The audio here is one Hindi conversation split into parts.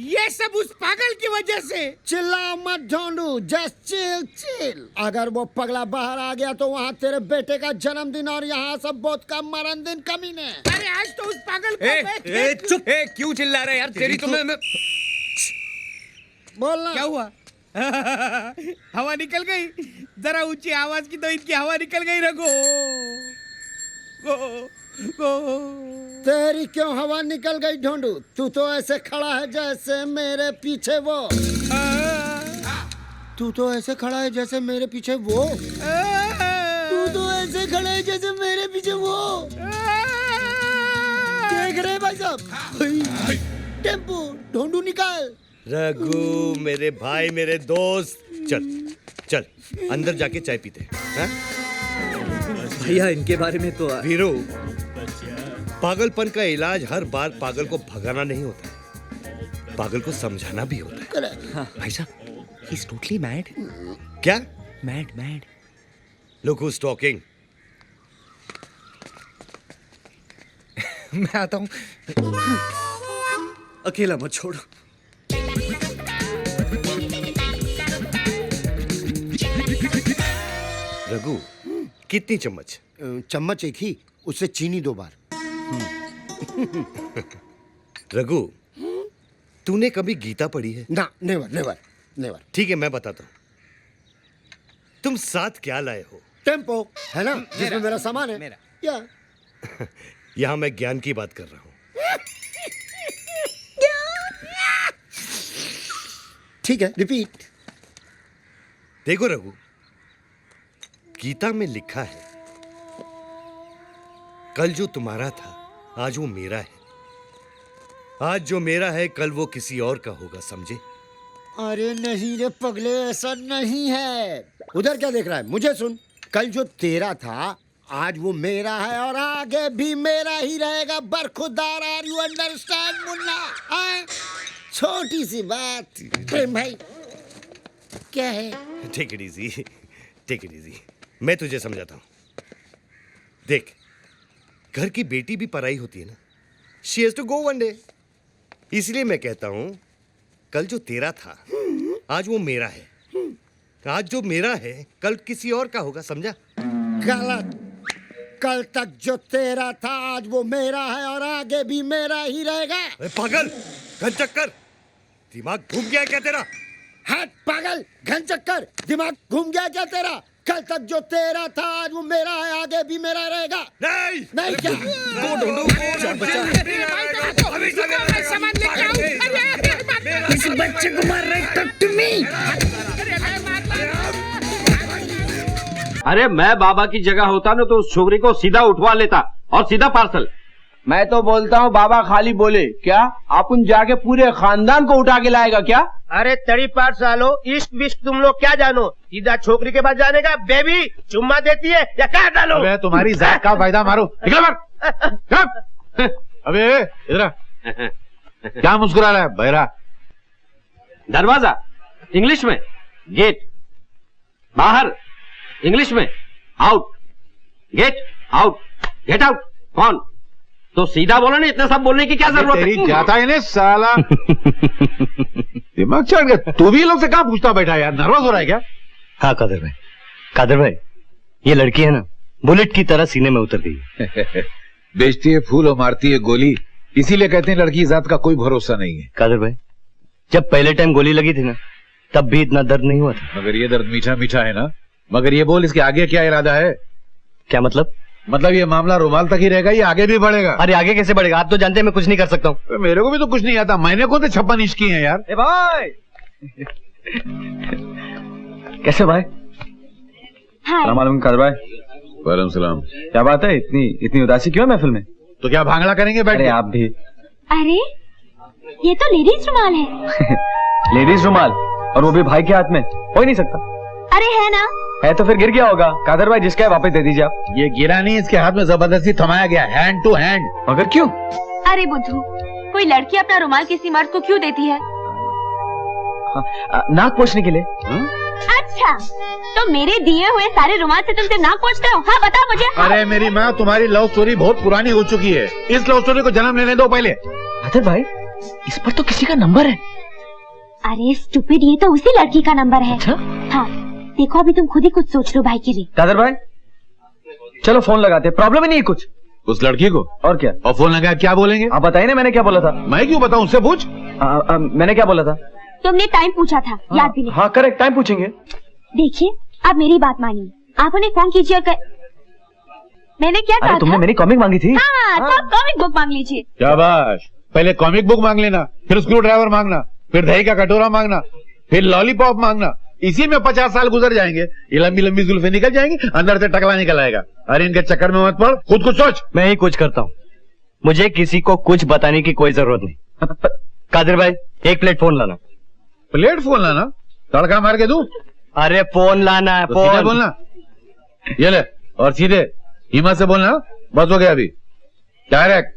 ये सब उस पागल की वजह से। चिल्ला मत ढोंडू, जस्ट चिल चिल। अगर वो पगला बाहर आ गया तो वहाँ तेरे बेटे का जन्मदिन और यहाँ सब बहुत का मरण दिन कमीने। अरे आज तो उस पागल को चुप। क्यों चिल्ला रहे यार? तेरी तो मैं बोलना। क्या हुआ? हवा निकल गई। जरा ऊंची आवाज की तो इनकी हवा निकल गई। रघु तेरी क्यों हवा निकल गई ढोंडू? तू तो ऐसे खड़ा है जैसे मेरे पीछे वो। तू तो ऐसे खड़ा है जैसे मेरे पीछे वो। तू तो ऐसे खड़ा है जैसे मेरे पीछे वो। देख रहे भाई साहब? टेम्पो ढोंडू निकाल। रघु मेरे भाई, मेरे दोस्त, चल चल अंदर जाके चाय पीते हैं। भैया इनके बारे में तो वीरू, पागलपन का इलाज हर बार पागल को भगाना नहीं होता है, पागल को समझाना भी होता है। हाँ। भाई साहब, ही इज टोटली मैड। क्या? Mad. Look who is talking. मैं आता हूं। अकेला मत छोड़ो। रघु, कितनी चम्मच? चम्मच एक ही, उससे चीनी 2 बार। रघु, तूने कभी गीता पढ़ी है? ना, नेवर। ठीक है, मैं बताता हूं। तुम साथ क्या लाए हो? टेम्पो है ना, जिसमें मेरा सामान है। मेरा। या यहां मैं ज्ञान की बात कर रहा हूं। ठीक है, रिपीट। देखो रघु, गीता में लिखा है, कल जो तुम्हारा था आज वो मेरा है, आज जो मेरा है कल वो किसी और का होगा, समझे? अरे नहीं रे पगले, ऐसा नहीं है। उधर क्या देख रहा है? मुझे सुन। कल जो तेरा था आज वो मेरा है और आगे भी मेरा ही रहेगा। बरखुरदार, आर यू अंडरस्टैंड मुन्ना? छोटी सी बात। प्रेम भाई क्या है? Take it easy, take it easy. मैं तुझे समझाता हूं। देख, घर की बेटी भी पराई होती है ना। She has to go one day. इसलिए मैं कहता हूं, कल जो तेरा था आज वो मेरा है, आज जो मेरा है कल किसी और का होगा, समझा? गलत। कल तक जो तेरा था आज वो मेरा है और आगे भी मेरा ही रहेगा। अरे पागल, घन चक्कर, दिमाग घूम गया क्या तेरा? हट पागल, घन चक्कर, दिमाग घूम गया क्या तेरा? कल तक जो तेरा था आज वो मेरा है, आगे भी मेरा रहेगा। नहीं नहीं क्या? इस बच्चे को मार रहे talk to me। अरे मैं बाबा की जगह होता ना तो उस छोकरी को सीधा उठवा लेता और सीधा पार्सल। मैं तो बोलता हूँ बाबा खाली बोले क्या अपन जाके पूरे खानदान को उठा के लाएगा क्या? अरे तड़ी 5 सालों इश्क विश्क तुम लोग क्या जानो? सीधा छोकरी के पास जाने का, बेबी चुम्मा देती है या क्या डालो? अबे तुम्हारी जात का फायदा मारो, निकल बाहर। अबे इधर क्या मुस्कुरा रहा है बहरा? दरवाजा इंग्लिश में, गेट बाहर इंग्लिश में, out get out, get out कौन? तो सीधा बोलो ना, इतना सब बोलने की क्या जरूरत है? तेरी जाता है ना साला। दिमाग चढ़ गया। तू भी लोग से कहाँ पूछता बैठा यार? नर्वस हो रहा है क्या? हाँ कादर भाई, ये लड़की है ना बुलेट की तरह सीने में उतर गई। बेचती है फूल और मारती है गोली, इसीलिए कहते हैं लड़की जात का कोई भरोसा नहीं है। कादर भाई, जब पहले टाइम गोली लगी थी ना तब भी इतना दर्द नहीं हुआ था। मगर ये दर्द मीठा मीठा है ना। मगर ये बोल, इसके आगे क्या इरादा है? क्या मतलब? मतलब ये मामला रुमाल तक ही रहेगा या आगे भी बढ़ेगा? अरे आगे कैसे बढ़ेगा? आप तो जानते हैं मैं कुछ नहीं कर सकता हूँ। मेरे को भी तो कुछ नहीं आता। मैंने को तो 56 इंच की है यार। ए भाई कैसे भाई? सलाम कादर भाई। वालेकुम सलाम। क्या बात है, इतनी उदासी क्यों है महफिल में? तो क्या भांगड़ा करेंगे बैठ के? आप भी। अरे ये तो लेडीज रुमाल है। लेडीज रुमाल, और वो भी भाई के हाथ में? हो ही नहीं सकता। अरे है ना। है तो फिर गिर गया होगा। कादर भाई जिसका है वापस दे दीजिए आप। ये गिरा नहीं, इसके हाथ में जबरदस्ती थमाया गया, हैंड टू हैंड। मगर क्यों? अरे बुद्धू, कोई लड़की अपना रुमाल किसी मर्द को क्यों देती है? नाक पोंछने के लिए। अच्छा, तो मेरे दिए हुए सारे रुमाल से तुम सिर्फ नाक पोंछते हो? हाँ बताओ मुझे। अरे मेरी माँ, तुम्हारी लव स्टोरी बहुत पुरानी हो चुकी है। इस लव स्टोरी को जन्म लेने दो पहले। कादर भाई, इस पर तो किसी का नंबर है। अरे स्टूपिड, ये तो उसी लड़की का नंबर है। हाँ देखो, अभी तुम खुद ही कुछ सोच लो भाई के लिए। कादर भाई चलो फोन लगाते, प्रॉब्लम ही नहीं कुछ। उस लड़की को और क्या? और फोन लगाया क्या बोलेंगे? आप बताइए ना मैंने क्या बोला था। मैं क्यों बताऊं, उससे पूछ। मैंने क्या बोला था? तुमने टाइम पूछा था, याद भी नहीं? हाँ करेक्ट, टाइम पूछेंगे। देखिए आप मेरी बात मानिए, आप उन्हें फोन कीजिए और मैंने क्या कहा तुमने था? मेरी कॉमिक मांगी थी। हाँ, तो आप कॉमिक बुक मांग लीजिए। शाबाश, पहले कॉमिक बुक मांग लेना, फिर स्क्रू ड्राइवर मांगना, फिर दही का कटोरा मांगना, फिर लॉलीपॉप मांगना। इसी में 50 साल गुजर जाएंगे। ये लंबी लंबी जुल्फे निकल जाएंगी, अंदर से टकला निकल आएगा। अरे इनके चक्कर में मत पड़, खुद कुछ सोच। मैं ही कुछ करता हूँ, मुझे किसी को कुछ बताने की कोई जरूरत नहीं। कादिर भाई, एक प्लेट फोन लाना। प्लेट फोन लाना? तड़का मार के दूं? अरे फोन लाना है, तो सीधे फोन बोलना। ये ले, और सीधे हिम्मत से बोलना। बस हो गया अभी, डायरेक्ट।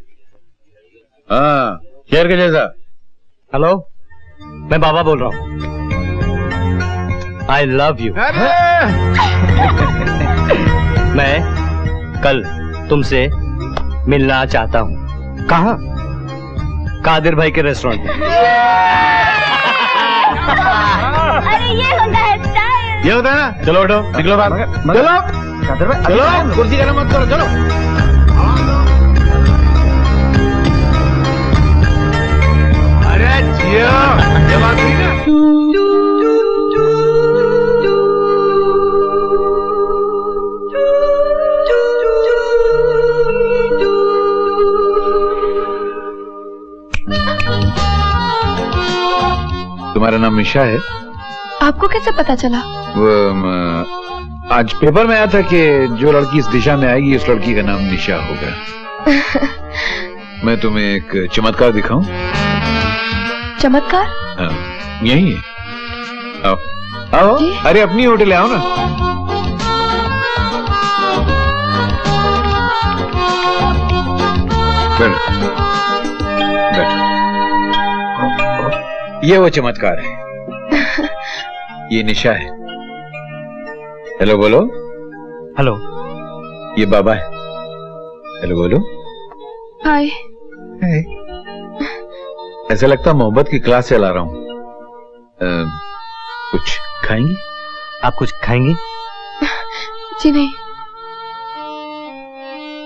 हाँ, शेर के जैसा। हेलो, मैं बाबा बोल रहा हूँ। I love you. मैं कल तुमसे मिलना चाहता हूँ। कहाँ? कादिर भाई के रेस्टोरेंट में। अरे ये होता है स्टाइल। ये होता है ना। चलो उठो, निकलो बाहर। चलो कादर भाई चलो, कुर्सी गरम मत करो, चलो। अरे जियो, ये बात हुई ना। तुम्हारा नाम निशा है? आपको कैसे पता चला? आज पेपर में आया था कि जो लड़की इस दिशा में आएगी उस लड़की का नाम निशा होगा। मैं तुम्हें एक चमत्कार दिखाऊं? चमत्कार? हाँ, यही है। आओ आओ, अरे अपनी होटल आओ ना। बैठो बैठो। ये वो चमत्कार है। ये निशा है। हेलो बोलो। हेलो। ये बाबा है। हेलो बोलो। हाय। ऐसा लगता मोहब्बत की क्लास चला रहा हूँ। कुछ खाएंगी? आप कुछ खाएंगी? जी नहीं।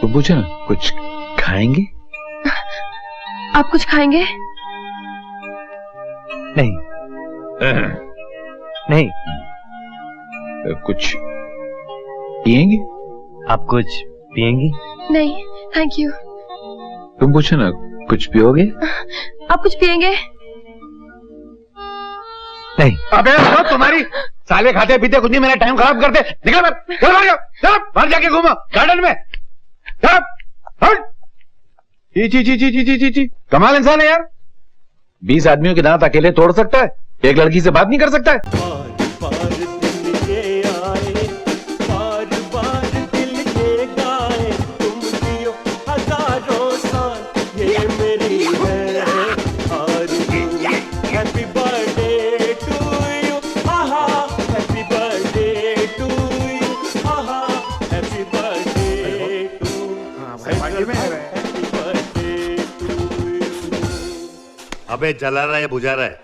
तो पूछो ना, कुछ खाएंगे? आप कुछ खाएंगे? नहीं नहीं। कुछ पिएंगे? आप कुछ पिएंगी? नहीं थैंक यू। तुम पूछो ना, कुछ पियोगे? आप कुछ पिएंगे? नहीं। अबे तुम्हारी साले खाते पीते कुछ नहीं, मेरा टाइम खराब करते। निकल बाहर, चलो बाहर जाओ, चलो बाहर जाके घूमो गार्डन में। चलो हट। ची कमाल इंसान है यार। 20 आदमियों के दांत अकेले तोड़ सकता है, एक लड़की से बात नहीं कर सकता है। अबे जला रहा है बुझा रहा है?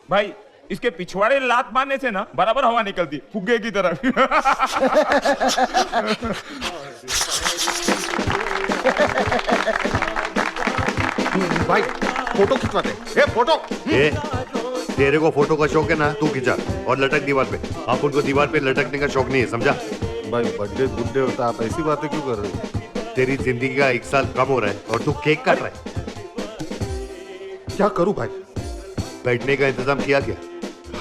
भाई इसके पिछवाड़े लात मारने से ना बराबर हवा निकलती फुग्गे की तरह। भाई फोटो खिंचवाते। ए फोटो। ए तेरे को फोटो का शौक है ना, तू खिंचा और लटक दीवार पे। आप उनको दीवार पे लटकने का शौक नहीं है, समझा? भाई बर्थडे बुड्ढे होता, आप ऐसी बातें क्यों कर रहे हो? तेरी जिंदगी का 1 साल कम हो रहा है और तू केक काट रहा है। क्या करूं भाई? बैठने का इंतजाम किया क्या?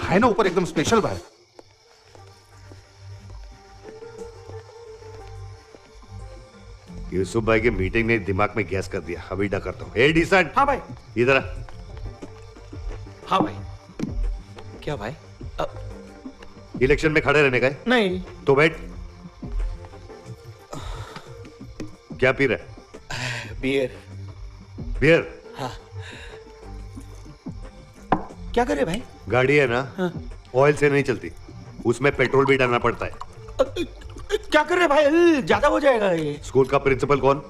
है ना ऊपर एकदम स्पेशल भाई। यूसुफ भाई के मीटिंग ने दिमाग में गैस कर दिया। अभी डा करता हूँ। ए डिसेंट। हाँ भाई। इधर आ। हाँ भाई। क्या भाई? इलेक्शन में खड़े रहने का है? नहीं। तो बैठ। क्या पी रहा है? बियर। बियर? हाँ। क्या करे भाई? गाड़ी है ना, हाँ। ऑयल से नहीं चलती, उसमें पेट्रोल भी डालना पड़ता है। क्या कर रहे भाई? ज्यादा हो जाएगा ये। स्कूल का प्रिंसिपल कौन?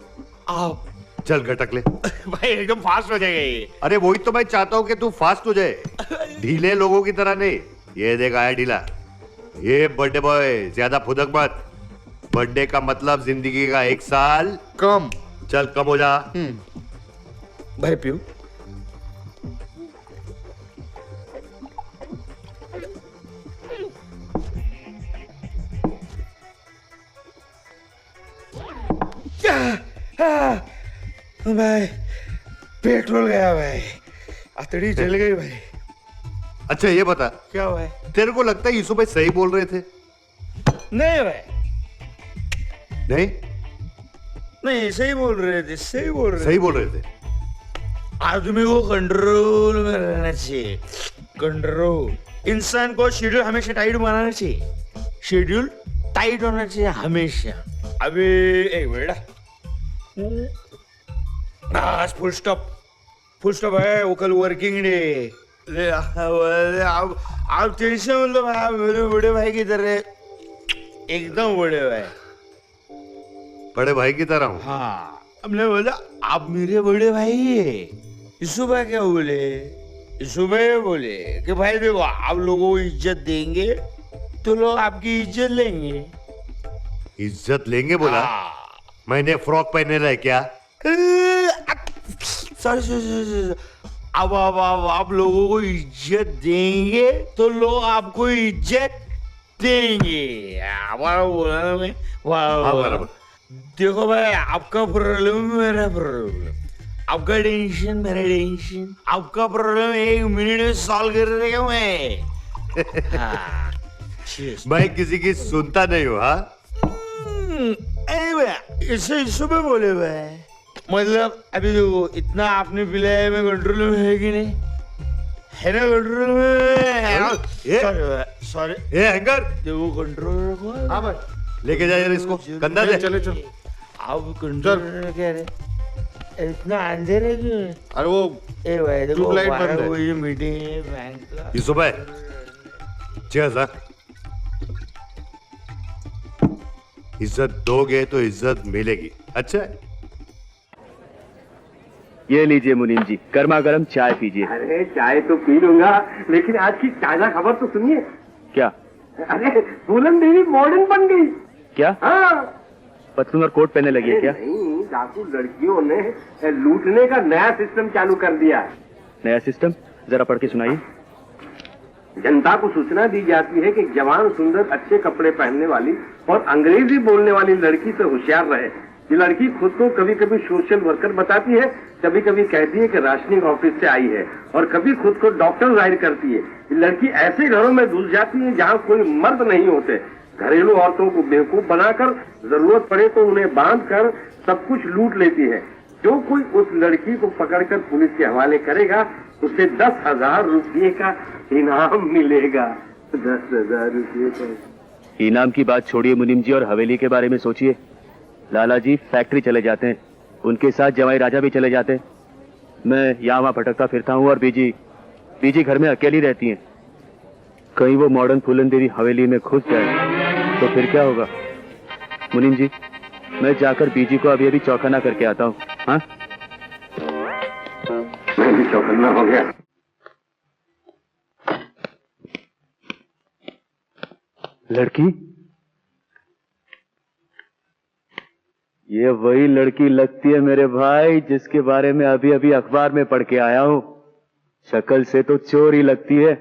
आप। चल गटक ले। भाई एकदम फास्ट हो जाएगा ये। अरे वही तो मैं चाहता हूँ कि तू फास्ट हो जाए। ढीले लोगों की तरह नहीं। ये देख आया ढीला। ये बर्थडे बॉय ज्यादा फुदक मत। बर्थडे का मतलब जिंदगी का 1 साल कम। चल कम हो जा। भाई पियो। भाई पेट्रोल गया भाई, अतड़ी जल गई भाई। अच्छा ये बता, क्या भाई? तेरे को लगता है यूसुफ भाई सही बोल रहे थे? नहीं भाई, नहीं नहीं सही बोल रहे थे, सही बोल रहे सही बोल रहे थे। आदमी को कंट्रोल में रहना चाहिए। कंट्रोल। इंसान को शेड्यूल हमेशा टाइट बनाना चाहिए। शेड्यूल टाइट होना चाहिए हमेशा। अभी एक मिनट, आज फुल स्टॉप है। वो कल वर्किंग डे। आप टेंशन मतलब आप मेरे बड़े भाई की तरह, एकदम बड़े भाई। बड़े भाई की तरह हूँ। हाँ, हमने बोला आप मेरे बड़े भाई है। सुबह क्या बोले? सुबह बोले कि भाई देखो, आप लोगों को इज्जत देंगे तो लोग आपकी इज्जत लेंगे। इज्जत लेंगे बोला? मैंने फ्रॉक पहने रहा है क्या? सॉरी। अब आप लोगों को इज्जत देंगे तो लोग आपको इज्जत देंगे। हमारा बोला ना मैं। वाह, देखो भाई, आपका प्रॉब्लम मेरा प्रॉब्लम, आपका टेंशन मेरा टेंशन, आपका प्रॉब्लम 1 मिनट में सॉल्व कर देगा मैं। मैं किसी की सुनता नहीं हूँ। हाँ इसे सुबह बोले भाई, मतलब अभी देखो, इतना आपने पिलाया, मैं कंट्रोल में है कि नहीं? है ना कंट्रोल में? सॉरी ये हैंगर देखो, कंट्रोल रखो। हाँ भाई, लेके जा यार इसको, कंधा दे। चलो आप कंट्रोल में कह रहे, इतना अंधेरे क्यों? अरे वो ए भाई देखो, ट्यूबलाइट बंद है। वो ये मीटिंग है बैंक का। यूसुफ भाई, चेयर्स। हाँ, इज्जत दोगे तो इज्जत मिलेगी। अच्छा है। ये लीजिए मुनीम जी, गर्मा गर्म चाय पीजिए। अरे चाय तो पी लूंगा, लेकिन आज की ताजा खबर तो सुनिए। क्या? अरे फूलन देवी मॉडर्न बन गई। क्या? हाँ, पतलून और कोट पहनने लगी है क्या? नहीं, डाकू लड़कियों ने लूटने का नया सिस्टम चालू कर दिया। नया सिस्टम? जरा पढ़ के सुनाइए। जनता को सूचना दी जाती है कि जवान, सुंदर, अच्छे कपड़े पहनने वाली और अंग्रेजी बोलने वाली लड़की से होशियार रहे। ये लड़की खुद को कभी कभी सोशल वर्कर बताती है, कभी कभी कहती है कि राशनिंग ऑफिस से आई है, और कभी खुद को डॉक्टर जाहिर करती है। ये लड़की ऐसे घरों में घुस जाती है जहाँ कोई मर्द नहीं होते। घरेलू औरतों को बेवकूफ बनाकर, जरूरत पड़े तो उन्हें बांधकर सब कुछ लूट लेती है। जो कोई उस लड़की को पकड़कर पुलिस के हवाले करेगा, उसे 10,000 रुपये का इनाम मिलेगा। 10,000 रुपये का इनाम की बात छोड़िए मुनीम जी, और हवेली के बारे में सोचिए। लाला जी फैक्ट्री चले जाते हैं, उनके साथ जवाई राजा भी चले जाते हैं। मैं यहाँ वहाँ भटकता फिरता हूँ, और बीजी घर में अकेली रहती हैं। कहीं वो मॉडर्न फूलन देवी हवेली में घुस जाए तो फिर क्या होगा? मुनीम जी, मैं जाकर बीजी को अभी चौकन्ना करके आता हूँ। हाँ, मैं भी चौकन्ना हो गया। लड़की? ये वही लड़की लगती है मेरे भाई, जिसके बारे में अभी अभी अखबार में पढ़ के आया हूं। शक्ल से तो चोर ही लगती है,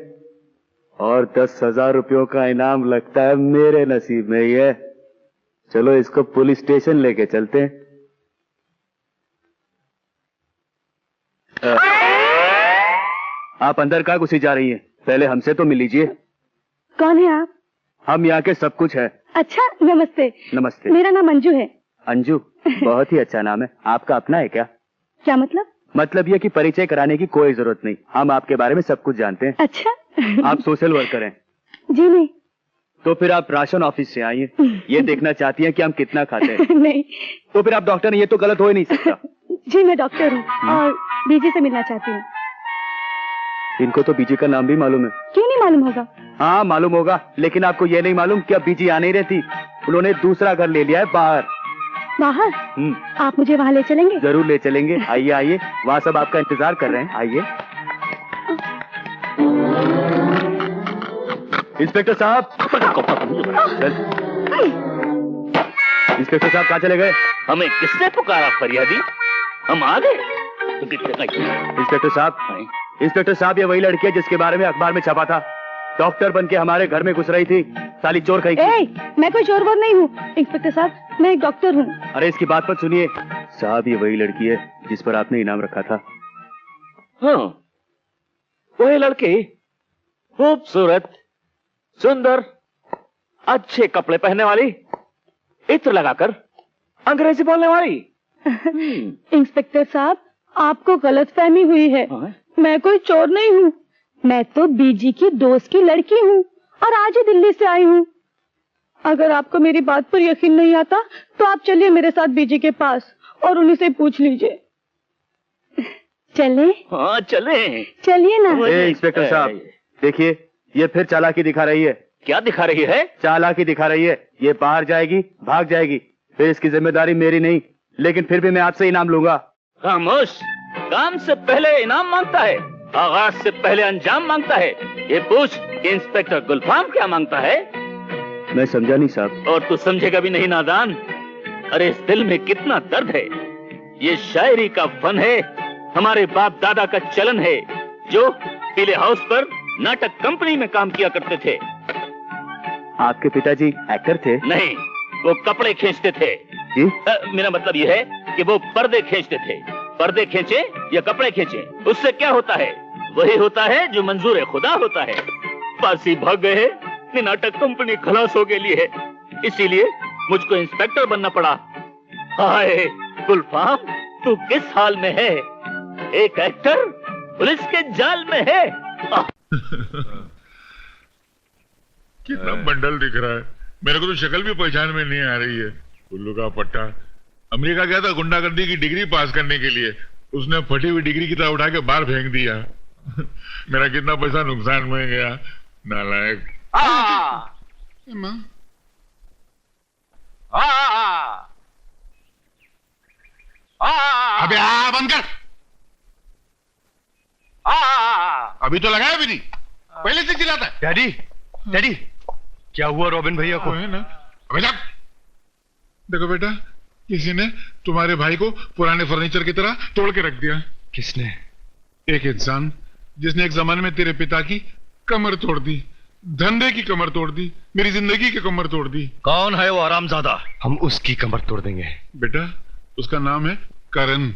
और 10,000 रुपयों का इनाम लगता है मेरे नसीब में ही है। चलो इसको पुलिस स्टेशन लेके चलते हैं। आप अंदर कहाँ घुसी जा रही हैं? पहले हमसे तो मिल लीजिए। कौन है आप? हम यहाँ के सब कुछ है। अच्छा, नमस्ते। नमस्ते। मेरा नाम अंजू है। अंजू? बहुत ही अच्छा नाम है। आपका अपना है क्या? क्या मतलब? मतलब ये कि परिचय कराने की कोई जरूरत नहीं, हम आपके बारे में सब कुछ जानते हैं। अच्छा। आप सोशल वर्कर हैं? जी नहीं। तो फिर आप राशन ऑफिस से आइए। ये देखना चाहती हैं कि हम कितना खाते हैं? नहीं। तो फिर आप डॉक्टर हैं, ये तो गलत हो ही नहीं सकता। जी मैं डॉक्टर हूँ और बीजी से मिलना चाहती हूँ। इनको तो बीजी का नाम भी मालूम है। क्यों नहीं मालूम होगा? हाँ मालूम होगा, लेकिन आपको ये नहीं मालूम कि अब बीजी आ नहीं रहती, उन्होंने दूसरा घर ले लिया है बाहर। बाहर? आप मुझे वहाँ ले चलेंगे? जरूर ले चलेंगे। आइए आइए, वहाँ सब आपका इंतजार कर रहे हैं। आइए। इंस्पेक्टर साहब, इंस्पेक्टर साहब कहाँ चले गए? हमें किसने पुकारा फरियादी? हम आ गए। इंस्पेक्टर साहब, ये वही लड़की है जिसके बारे में अखबार में छपा था। डॉक्टर बन के हमारे घर में घुस रही थी, साली चोर कहीं। मैं कोई चोर नहीं हूँ इंस्पेक्टर साहब, मैं एक डॉक्टर हूँ। अरे इसकी बात मत सुनिए साहब, ये वही लड़की है जिस पर आपने इनाम रखा था। हाँ, वही लड़की, खूबसूरत, सुंदर, अच्छे कपड़े पहनने वाली, इत्र लगाकर अंग्रेजी बोलने वाली। इंस्पेक्टर साहब, आपको गलतफहमी हुई है। मैं कोई चोर नहीं हूँ, मैं तो बीजी की दोस्त की लड़की हूँ और आज ही दिल्ली से आई हूँ। अगर आपको मेरी बात पर यकीन नहीं आता तो आप चलिए मेरे साथ बीजी के पास और उन्हीं से पूछ लीजिए। चले? हाँ चले। चलिए ना। इंस्पेक्टर साहब देखिए, ये फिर चालाकी दिखा रही है। क्या दिखा रही है? चालाकी दिखा रही है। ये बाहर जाएगी, भाग जाएगी, फिर इसकी जिम्मेदारी मेरी नहीं, लेकिन फिर भी मैं आपसे इनाम लूंगा। खामोश, काम से पहले इनाम मांगता है, आगाज से पहले अंजाम मांगता है। ये पूछ कि इंस्पेक्टर गुलफाम क्या मांगता है? मैं समझा नहीं साहब। और तू समझेगा भी नहीं नादान। अरे इस दिल में कितना दर्द है। ये शायरी का फन है, हमारे बाप दादा का चलन है, जो पीले हाउस पर नाटक कंपनी में काम किया करते थे। आपके पिताजी एक्टर थे? नहीं, वो कपड़े खींचते थे जी? मेरा मतलब ये है कि वो पर्दे खींचते थे। पर्दे खींचे या कपड़े खींचे, उससे क्या होता है? वही होता है जो मंजूर खुदा होता है। पासी भाग गए हैं, नाटक कंपनी खलास हो गई है, इसीलिए मुझको इंस्पेक्टर बनना पड़ा। हाय गुलफाम, तू किस हाल में है? एक एक्टर पुलिस के जाल में है। कितना बंडल दिख रहा है, मेरे को तो शक्ल भी पहचान में नहीं आ रही है। उल्लू का पट्टा अमेरिका गया था गुंडागर्दी की डिग्री पास करने के लिए, उसने फटी हुई डिग्री की तरह उठा के बाहर फेंक दिया। मेरा कितना पैसा नुकसान में गया, नालायक। अबे बंद कर, अभी तो लगाया भी नहीं, पहले से चिल्लाता है। डैडी, डैडी, क्या हुआ रॉबिन भैया को? है ना? अबे जा। देखो बेटा, किसी ने तुम्हारे भाई को पुराने फर्नीचर की तरह तोड़ के रख दिया। किसने? एक इंसान जिसने एक जमाने में तेरे पिता की कमर तोड़ दी, धंधे की कमर तोड़ दी, मेरी जिंदगी की कमर तोड़ दी। कौन है वो हरामजादा? हम उसकी कमर तोड़ देंगे। बेटा, उसका नाम है करण।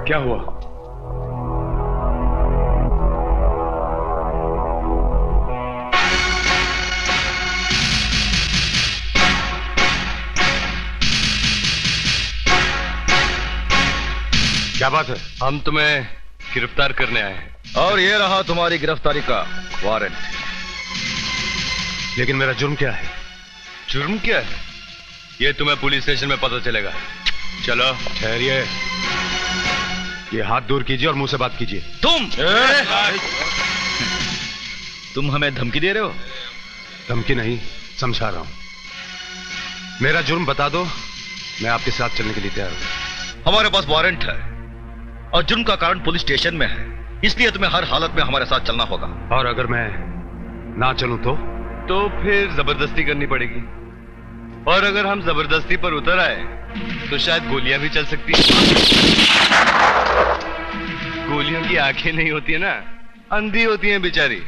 क्या हुआ? क्या बात है? हम तुम्हें गिरफ्तार करने आए हैं और ये रहा तुम्हारी गिरफ्तारी का वारंट। लेकिन मेरा जुर्म क्या है? जुर्म क्या है ये तुम्हें पुलिस स्टेशन में पता चलेगा। चलो। ठहरिए, ये हाथ दूर कीजिए और मुंह से बात कीजिए। तुम हमें धमकी दे रहे हो? धमकी नहीं, समझा रहा हूं। मेरा जुर्म बता दो, मैं आपके साथ चलने के लिए तैयार हूं। हमारे पास वारंट है और जुर्म का कारण पुलिस स्टेशन में है, इसलिए तुम्हें हर हालत में हमारे साथ चलना होगा। और अगर मैं ना चलूं तो फिर जबरदस्ती करनी पड़ेगी, और अगर हम जबरदस्ती पर उतर आए तो शायद गोलियां भी चल सकती हैं। गोलियों की आंखें नहीं होती है ना, अंधी होती हैं बेचारी।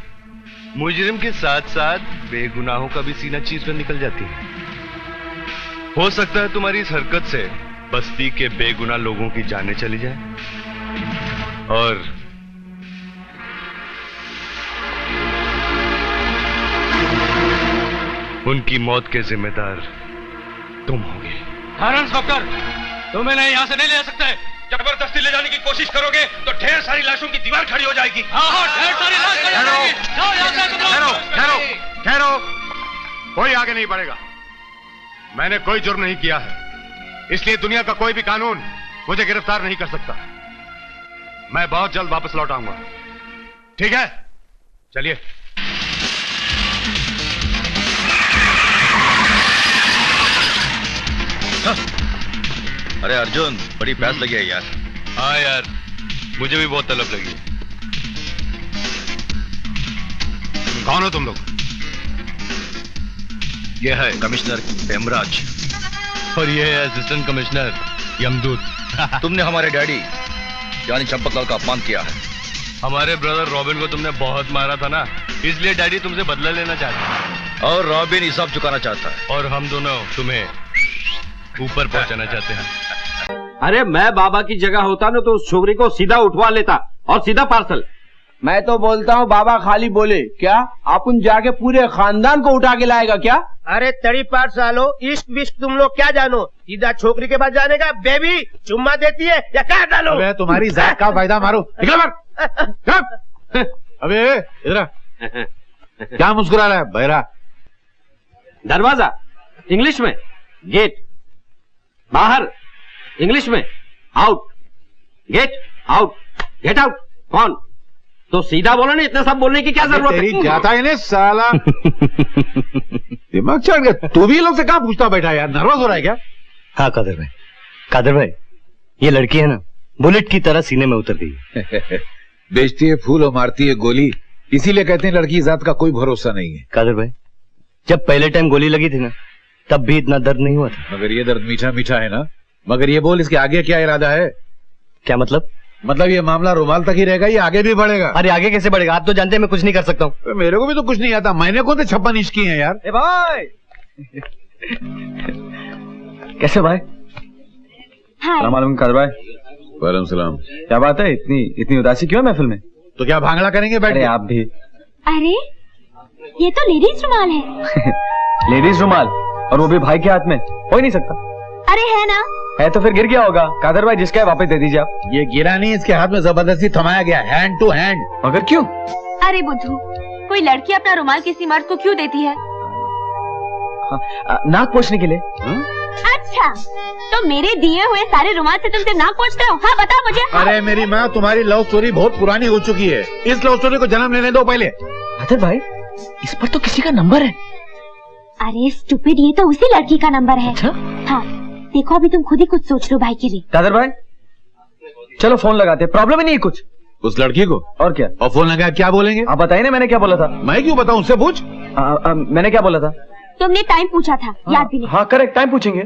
मुजरिम के साथ साथ बेगुनाहों का भी सीना चीर कर निकल जाती है। हो सकता है तुम्हारी इस हरकत से बस्ती के बेगुनाह लोगों की जानें चली जाए और उनकी मौत के जिम्मेदार तुम होगे। इंस्पेक्टर, तुम्हें नहीं यहाँ से नहीं ले जा सकते। जबरदस्ती ले जाने की कोशिश करोगे तो ढेर सारी लाशों की दीवार खड़ी हो जाएगी। ढेर सारी लाश खड़ी हो जाएगी। ठहरो, ठहरो, कोई आगे नहीं बढ़ेगा। मैंने कोई जुर्म नहीं किया है, इसलिए दुनिया का कोई भी कानून मुझे गिरफ्तार नहीं कर सकता। मैं बहुत जल्द वापस लौट आऊंगा। ठीक है, चलिए। अरे अर्जुन, बड़ी प्यास लगी है यार। हाँ यार, मुझे भी बहुत तलब लगी है। कौन हो तुम लोग? ये है कमिश्नर हेमराज और ये है असिस्टेंट कमिश्नर यमदूत। तुमने हमारे डैडी यानी चंपकलाल का अपमान किया है। हमारे ब्रदर रॉबिन को तुमने बहुत मारा था ना, इसलिए डैडी तुमसे बदला लेना चाहता है। और रॉबिन हिसाब चुकाना चाहता है। और हम दोनों तुम्हें ऊपर पहुंचाना चाहते हैं। अरे मैं बाबा की जगह होता ना तो उस छोकरी को सीधा उठवा लेता और सीधा पार्सल। मैं तो बोलता हूँ बाबा खाली बोले क्या अपन जाके पूरे खानदान को उठा के लाएगा क्या? अरे तड़ी 5 सालों इश्क विश्क तुम लोग क्या जानो, सीधा छोकरी के पास जाने का। बेबी चुम्मा देती है या क्या डालो? अबे तुम्हारी जात का फायदा मारो, निकल बाहर। अबे इधर आ। क्या मुस्कुरा रहा है बहरा? दरवाजा इंग्लिश में, गेट बाहर इंग्लिश में, out get out, get out कौन? तो सीधा बोलो ना, इतना सब बोलने की क्या जरूरत है? तेरी जाता है ना साला। दिमाग चढ़ गया। तू भी लोग से कहाँ पूछता बैठा यार, नर्वस हो रहा है क्या? हाँ कादर भाई ये लड़की है ना बुलेट की तरह सीने में उतर गई है। बेचती है फूल और मारती है गोली, इसीलिए कहते हैं लड़की जात का कोई भरोसा नहीं है। कादर भाई जब पहले टाइम गोली लगी थी ना तब भी इतना दर्द नहीं हुआ था। मगर ये दर्द मीठा मीठा है ना। मगर ये बोल इसके आगे क्या इरादा है? क्या मतलब? मतलब ये मामला रुमाल तक ही रहेगा, ये आगे भी बढ़ेगा? अरे आगे कैसे बढ़ेगा? आप तो जानते हैं मैं कुछ नहीं कर सकता हूँ। मेरे को भी तो कुछ नहीं आता, मैंने कौन से 56 इंच की है यार। ए भाई कैसे भाई? सलाम कादर भाई। वालेकुम सलाम। क्या बात है, इतनी उदासी क्यों है महफिल में? तो क्या भांगड़ा करेंगे बैठ के? आप भी। अरे ये तो लेडीज रुमाल है। लेडीज रुमाल और वो भी भाई के हाथ में, हो ही नहीं सकता। अरे है ना? है तो फिर गिर गया होगा। कादर भाई जिसका है वापस दे दीजिए आप। ये गिरा नहीं, इसके हाथ में जबरदस्ती थमाया गया, हैंड टू हैंड। मगर क्यों? अरे बुद्धू, कोई लड़की अपना रुमाल किसी मर्द को क्यों देती है? नाक पोंछने के लिए। अच्छा तो मेरे दिए हुए सारे रुमाल से तुम सिर्फ नाक पोंछते हो? हाँ बताओ मुझे। अरे मेरी माँ, तुम्हारी लव स्टोरी बहुत पुरानी हो चुकी है, इस लव स्टोरी को जन्म लेने दो पहले। कादर भाई इस पर तो किसी का नंबर है। अरे स्टूपिड, ये तो उसी लड़की का नंबर है। अच्छा? हाँ देखो अभी तुम खुद ही कुछ सोच लो भाई के लिए। कादर भाई चलो फोन लगाते, प्रॉब्लम ही नहीं कुछ। उस लड़की को? और क्या? और फोन लगाया क्या बोलेंगे? आप बताइए ना मैंने क्या बोला था। मैं क्यों बताऊं, उससे पूछ। मैंने क्या बोला था? तुमने टाइम पूछा था, याद भी नहीं? हाँ करेक्ट, टाइम पूछेंगे।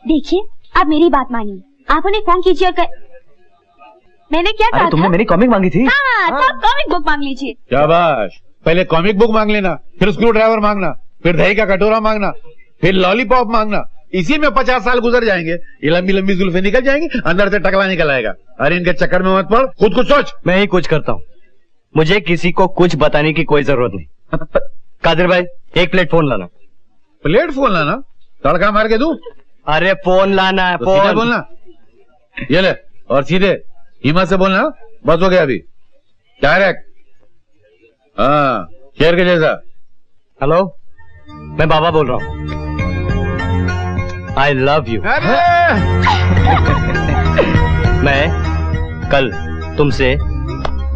देखिए अब मेरी बात मानिए, आप उन्हें फोन कीजिए और मैंने क्या कहा? तुमने मेरी कॉमिक मांगी थी। हाँ तो आप कॉमिक बुक मांग लीजिए। शाबाश, पहले कॉमिक बुक मांग लेना, फिर स्क्रू ड्राइवर मांगना, फिर दही का कटोरा मांगना, फिर लॉलीपॉप मांगना। इसी में 50 साल गुजर जाएंगे, ये लंबी लंबी जुल्फे निकल जाएंगी, अंदर से टकला निकल आएगा। अरे इनके चक्कर में मत पड़, खुद कुछ सोच। मैं ही कुछ करता हूँ, मुझे किसी को कुछ बताने की कोई जरूरत नहीं। कादर भाई 1 प्लेट फोन लाना। प्लेट फोन लाना? तड़का मार के दूं? अरे फोन लाना है, तो सीधे बोलना। ये ले, और सीधे हिम्मत से बोलना, बस हो गया अभी, डायरेक्ट। हाँ शेर के जैसा। हेलो, मैं बाबा बोल रहा हूँ। I love you. मैं कल तुमसे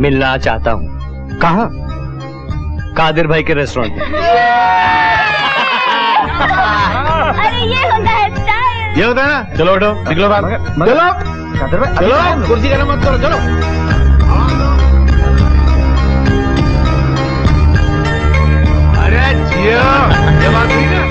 मिलना चाहता हूँ। कहाँ? कादिर भाई के रेस्टोरेंट में। अरे ये होता है स्टाइल। ये होता है ना। चलो उठो, निकलो बाहर। चलो कादर भाई चलो, कुर्सी गरम मत करो, चलो। अरे जियो, ये बात नहीं ना।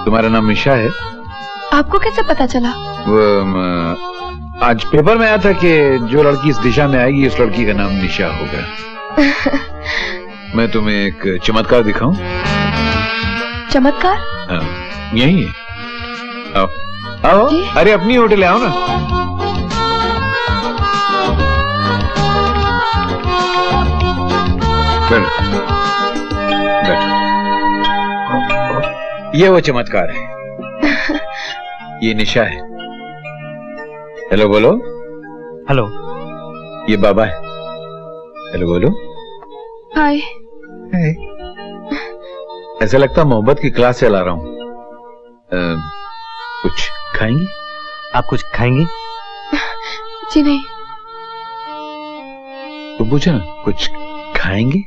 तुम्हारा नाम निशा है? आपको कैसे पता चला? आज पेपर में आया था कि जो लड़की इस दिशा में आएगी उस लड़की का नाम निशा होगा। मैं तुम्हें एक चमत्कार दिखाऊं? चमत्कार? हाँ, यही है। आओ आओ, अरे अपनी होटल आओ ना। बैठो। ये वो चमत्कार है, ये निशा है। हेलो बोलो। हेलो। ये बाबा है। हेलो बोलो। हाय। ऐसा लगता मोहब्बत की क्लास चला रहा हूँ। कुछ खाएंगी? आप कुछ खाएंगी? जी नहीं। तो पूछो ना, कुछ खाएंगी?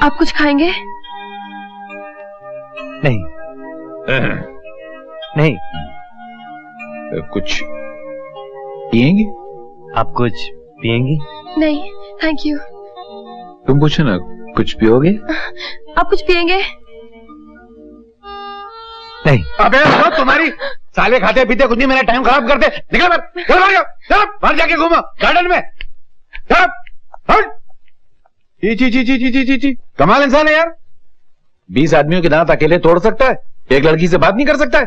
आप कुछ खाएंगे? नहीं नहीं। कुछ पिएंगे? आप कुछ पिएंगी? नहीं थैंक यू। तुम पूछो ना, कुछ पियोगे? आप कुछ पिएंगे? नहीं। अबे वो तुम्हारी साले खाते पीते कुछ नहीं, मेरा टाइम खराब करते। निकल बाहर, चल बाहर जाओ, चलो बाहर जाके घूमो गार्डन में। चलो हट। ची कमाल इंसान है यार। 20 आदमियों के दांत अकेले तोड़ सकता है, एक लड़की से बात नहीं कर सकता है।